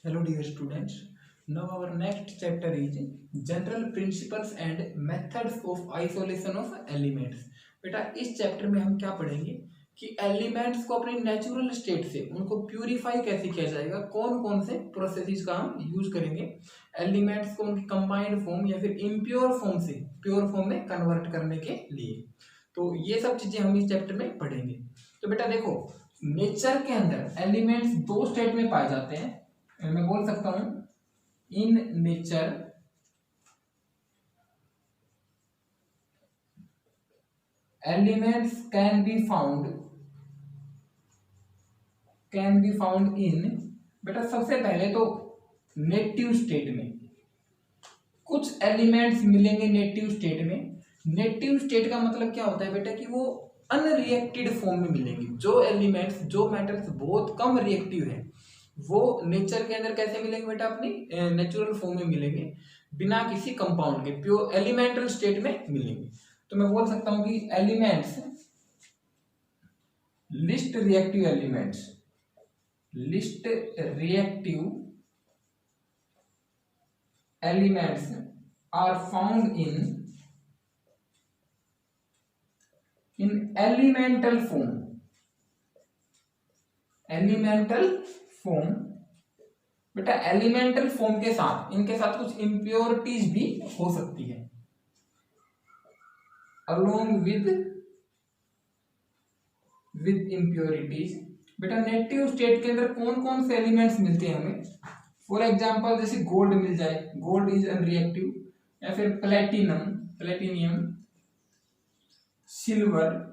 Hello dear students. Now our next chapter is general principles and methods of isolation of elements. बेटा इस chapter में हम क्या पढ़ेंगे कि एलिमेंट्स को अपने नेचुरल स्टेट से उनको प्यूरिफाई कैसे किया जाएगा, कौन कौन से प्रोसेसेस का हम यूज करेंगे एलिमेंट्स को उनकी कंबाइंड फॉर्म या फिर इम्प्योर फॉर्म से प्योर फॉर्म में कन्वर्ट करने के लिए। तो ये सब चीजें हम इस चैप्टर में पढ़ेंगे। तो बेटा देखो, नेचर के अंदर एलिमेंट्स दो स्टेट में पाए जाते हैं। मैं बोल सकता हूं in nature elements can be found in, बेटा सबसे पहले तो नेटिव स्टेट में कुछ एलिमेंट्स मिलेंगे। नेटिव स्टेट में, नेटिव स्टेट का मतलब क्या होता है बेटा कि वो अनरिएक्टेड फॉर्म में मिलेंगे। जो एलिमेंट्स, जो मेटल्स बहुत कम रिएक्टिव है वो नेचर के अंदर कैसे मिलेंगे बेटा, अपनी नेचुरल फॉर्म में मिलेंगे, बिना किसी कंपाउंड के, प्योर एलिमेंटल स्टेट में मिलेंगे। तो मैं बोल सकता हूं कि elements, list reactive elements are found in elemental form. बेटा एलिमेंटल फॉर्म के साथ, इनके साथ कुछ इम्प्योरिटीज भी हो सकती है अलोंग विद इम्प्योरिटीज। बेटा नेटिव स्टेट के अंदर कौन कौन से एलिमेंट्स मिलते हैं हमें? फॉर एग्जांपल जैसे गोल्ड मिल जाए, गोल्ड इज अनरिएक्टिव, या फिर प्लेटिनियम, सिल्वर,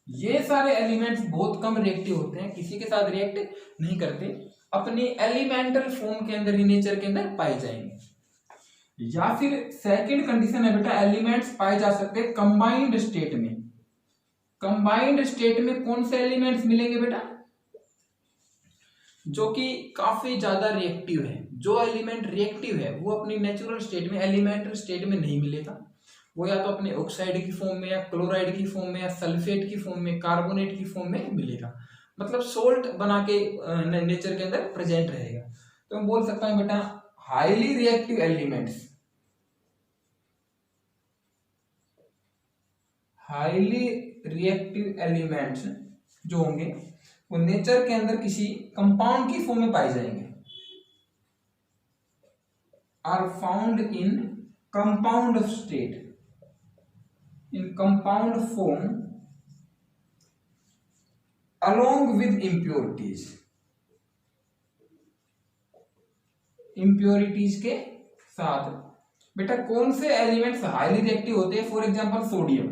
ये सारे एलिमेंट्स बहुत कम रिएक्टिव होते हैं, किसी के साथ रिएक्ट नहीं करते, अपनी एलिमेंटल फॉर्म के अंदर ही नेचर के अंदर पाए जाएंगे। या फिर सेकंड कंडीशन है बेटा, एलिमेंट्स पाए जा सकते हैं कंबाइंड स्टेट में। कंबाइंड स्टेट में कौन से एलिमेंट्स मिलेंगे बेटा? जो कि काफी ज्यादा रिएक्टिव है। जो एलिमेंट रिएक्टिव है वो अपनी नेचुरल स्टेट में, एलिमेंटल स्टेट में नहीं मिलेगा। वो या तो अपने ऑक्साइड की फॉर्म में, या क्लोराइड की फॉर्म में, या सल्फेट की फॉर्म में, कार्बोनेट की फॉर्म में मिलेगा। मतलब सोल्ट बना के नेचर के अंदर प्रेजेंट रहेगा। तो मैं बोल सकता हूं बेटा हाईली रिएक्टिव एलिमेंट्स जो होंगे वो नेचर के अंदर किसी कंपाउंड की फॉर्म में पाए जाएंगे। Are found in compound state, in compound form along with impurities के साथ। बेटा कौन से एलिमेंट्स हाईली रिएक्टिव होते हैं? For example sodium,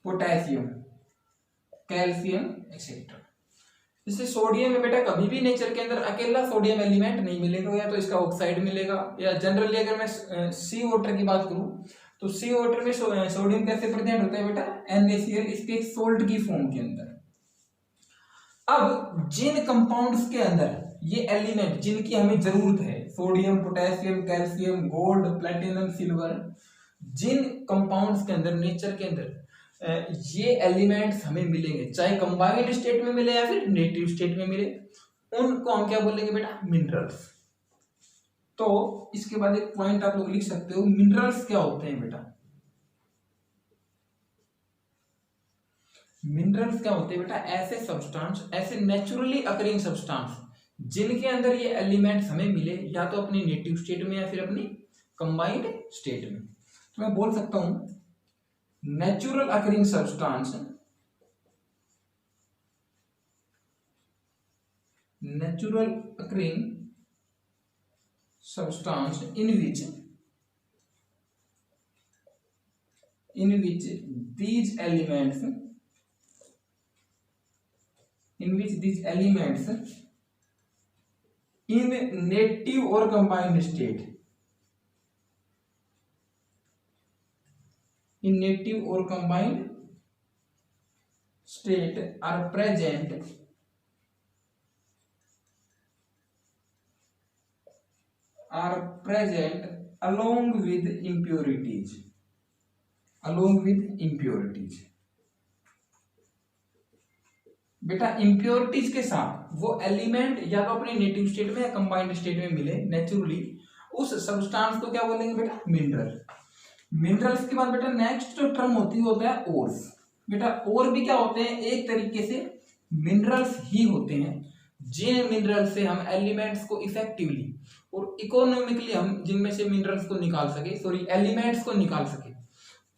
potassium, calcium etcetera. जैसे सोडियम में बेटा कभी भी नेचर के अंदर अकेला सोडियम एलिमेंट नहीं मिलेगा, या तो इसका ऑक्साइड मिलेगा, या जनरली अगर मैं सी वाटर की बात करूं तो सी वाटर में सोडियम कैसे प्रेजेंट होता है बेटा? NaCl, इसके एक सोल्ट की फॉर्म के अंदर। अब जिन कंपाउंड्स के अंदर ये एलिमेंट जिनकी हमें जरूरत है, sodium, potassium, calcium, gold, platinum, silver, जिन कंपाउंड्स के अंदर नेचर के अंदर ये एलिमेंट्स हमें मिलेंगे, चाहे कंबाइंड स्टेट में मिले या फिर नेटिव स्टेट में मिले, उनको हम क्या बोलेंगे बेटा? मिनरल्स। तो इसके बाद एक पॉइंट आप लोग लिख सकते हो, मिनरल्स क्या होते हैं बेटा? मिनरल्स क्या होते हैं बेटा? ऐसे सब्सटेंस, ऐसे नेचुरली अकरिंग सब्सटेंस जिनके अंदर ये एलिमेंट्स हमें मिले, या तो अपनी नेटिव स्टेट में या फिर अपनी कंबाइंड स्टेट में। तो मैं बोल सकता हूं natural occurring substance, natural occurring substance in which these elements in native or combined state, in native or combined state are present along with impurities, बेटा इम्प्योरिटीज के साथ वो एलिमेंट या तो अपने नेटिव स्टेट में या कंबाइंड स्टेट में मिले नेचुरली, उस सब्सटेंस को क्या बोलेंगे बेटा? मिनरल। मिनरल्स के बाद बेटा नेक्स्ट जो टर्म होती है वो होता है ओर्स। बेटा और भी क्या होते हैं? एक तरीके से मिनरल्स ही होते हैं जिन मिनरल से हम एलिमेंट्स को इफेक्टिवली और इकोनॉमिकली हम जिनमें से मिनरल्स को निकाल सके, सॉरी एलिमेंट्स को निकाल सके,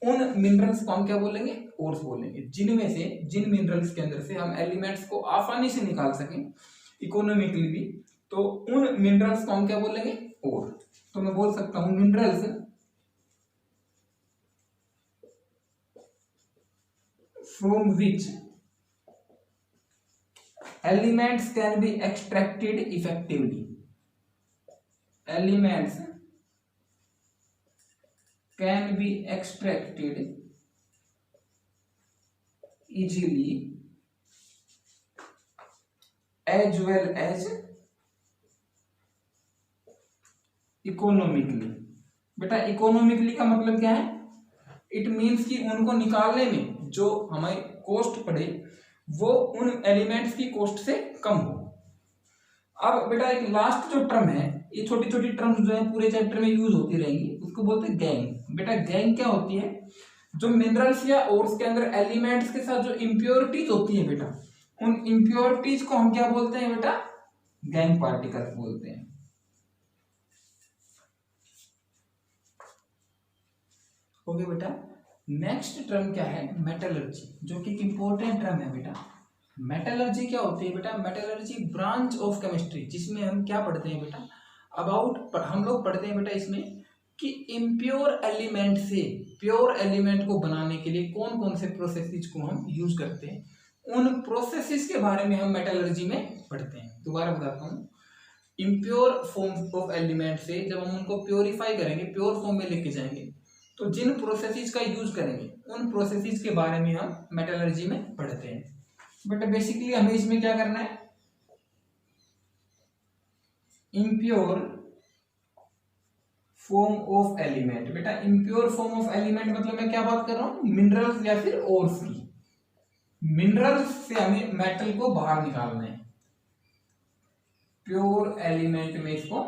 उन मिनरल्स को हम क्या बोलेंगे? ओर्स बोलेंगे। जिनमें से जिन मिनरल्स के अंदर से हम एलिमेंट्स को आसानी से निकाल सकें इकोनॉमिकली भी, तो उन मिनरल्स को हम क्या बोलेंगे? ओर। तो मैं बोल सकता हूं minerals from which elements can be extracted effectively. Elements can be extracted easily as well as economically। बेटा इकोनॉमिकली का मतलब क्या है? इट मीन्स कि उनको निकालने में जो हमारी कॉस्ट पड़े वो उन एलिमेंट्स की कॉस्ट से कम हो। अब बेटा एक लास्ट जो टर्म है, ये छोटी छोटी टर्म्स जो है पूरे चैप्टर में यूज होती रहेंगी, उसको बोलते हैं गैंग। बेटा गैंग क्या होती है? जो मिनरल्स या ओर्स के अंदर एलिमेंट्स के साथ जो इम्प्योरिटीज होती है बेटा, उन इम्प्योरिटीज को हम क्या बोलते हैं बेटा? गैंग पार्टिकल्स बोलते हैं। ओके बेटा, नेक्स्ट टर्म क्या है? मेटलर्जी, जो कि इंपॉर्टेंट टर्म है बेटा। मेटलर्जी क्या होती है बेटा? मेटलर्जी ब्रांच ऑफ केमिस्ट्री, जिसमें हम क्या पढ़ते हैं बेटा? अबाउट हम लोग पढ़ते हैं बेटा इसमें कि इम्प्योर एलिमेंट से प्योर एलिमेंट को बनाने के लिए कौन कौन से प्रोसेसेस को हम यूज करते हैं, उन प्रोसेसेस के बारे में हम मेटलर्जी में पढ़ते हैं। दोबारा बताता हूँ, इम्प्योर फॉर्म ऑफ एलिमेंट से जब हम उनको प्योरीफाई करेंगे, प्योर फॉर्म में लेके जाएंगे, तो जिन प्रोसेसेस का यूज करेंगे उन प्रोसेसेस के बारे में हम मेटलर्जी में पढ़ते हैं। बट बेसिकली हमें इसमें क्या करना है? Impure form of element. बेटा इम्प्योर फॉर्म ऑफ एलिमेंट मतलब मैं क्या बात कर रहा हूं? मिनरल्स या फिर ओर्स की। मिनरल्स से हमें मेटल को बाहर निकालना है, प्योर एलिमेंट में इसको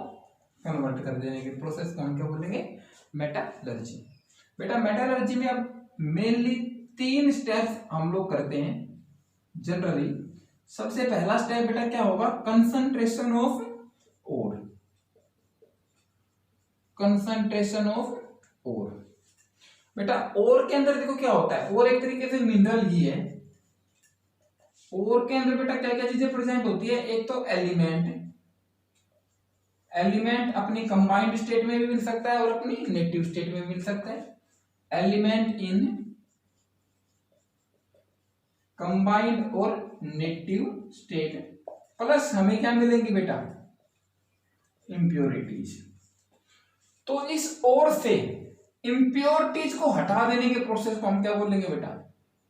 कन्वर्ट कर देने के प्रोसेस को हम क्या बोलेंगे? मेटलर्जी। बेटा मेटलर्जी में अब मेनली 3 स्टेप्स हम लोग करते हैं जनरली। सबसे पहला स्टेप बेटा क्या होगा? Concentration of ore. Concentration of ore. बेटा ओर के अंदर देखो क्या होता है, ओर एक तरीके से मिनरल ही है। ओर के अंदर बेटा क्या क्या चीजें प्रेजेंट होती है? एक तो एलिमेंट, एलिमेंट अपनी कंबाइंड स्टेट में भी मिल सकता है और अपनी नेटिव स्टेट में भी मिल सकता है। एलिमेंट इन कंबाइंड और नेटिव स्टेट, प्लस हमें क्या मिलेंगी बेटा? इंप्योरिटीज। तो इस ओर से इंप्योरिटीज को हटा देने के प्रोसेस को हम क्या बोलेंगे बेटा?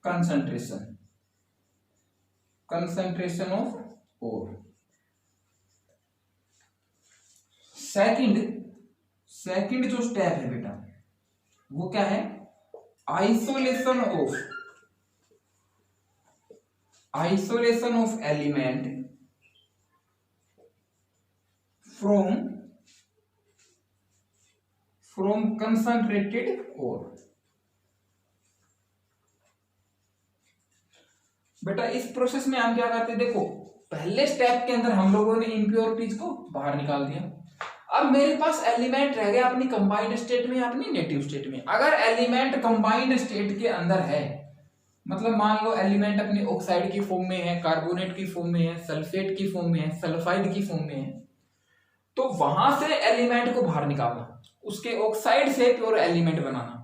Concentration. Concentration of ore. Second जो स्टेप है बेटा वो क्या है? Isolation of element from concentrated ore. बेटा इस प्रोसेस में हम क्या करते हैं? देखो पहले स्टेप के अंदर हम लोगों ने इंप्योरिटीज को बाहर निकाल दिया। अब मेरे पास एलिमेंट रह गया अपनी कंबाइंड स्टेट में या अपनी नेटिव स्टेट में। अगर एलिमेंट कंबाइंड स्टेट के अंदर है, मतलब मान लो एलिमेंट अपनी ऑक्साइड की फॉर्म में है, कार्बोनेट की फॉर्म में है, सल्फेट की फॉर्म में है, सल्फाइड की फॉर्म में है, तो वहां से एलिमेंट को बाहर निकालना, उसके ऑक्साइड से प्योर एलिमेंट बनाना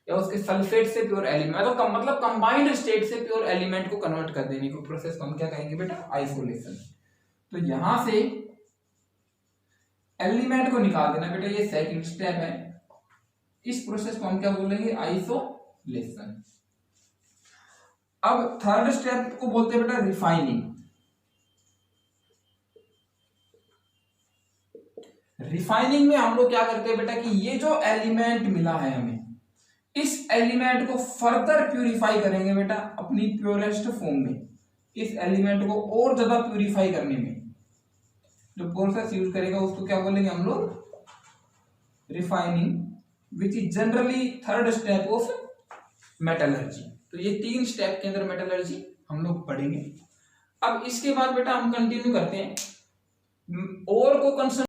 या उसके सल्फेट से प्योर एलिमेंट, तो मतलब कंबाइंड स्टेट से प्योर एलिमेंट को कन्वर्ट कर देने को प्रोसेस को हम क्या कहेंगे बेटा? आइसोलेशन। तो यहां से एलिमेंट को निकाल देना बेटा, ये सेकंड स्टेप है। इस प्रोसेस को हम क्या बोलेंगे? आइसोलेशन। अब थर्ड स्टेप को बोलते हैं बेटा रिफाइनिंग। रिफाइनिंग में हम लोग क्या करते हैं बेटा कि ये जो एलिमेंट मिला है हमें, इस एलिमेंट को फर्दर प्यूरिफाई करेंगे बेटा अपनी प्योरेस्ट फॉर्म में। इस एलिमेंट को और ज्यादा प्यूरिफाई करने में जो प्रोसेस यूज करेगा उसको क्या बोलेंगे हम लोग, refining, which is generally third step of metallurgy. तो ये 3 स्टेप के अंदर मेटलर्जी हम लोग पढ़ेंगे। अब इसके बाद बेटा हम कंटिन्यू करते हैं और को कंसर्न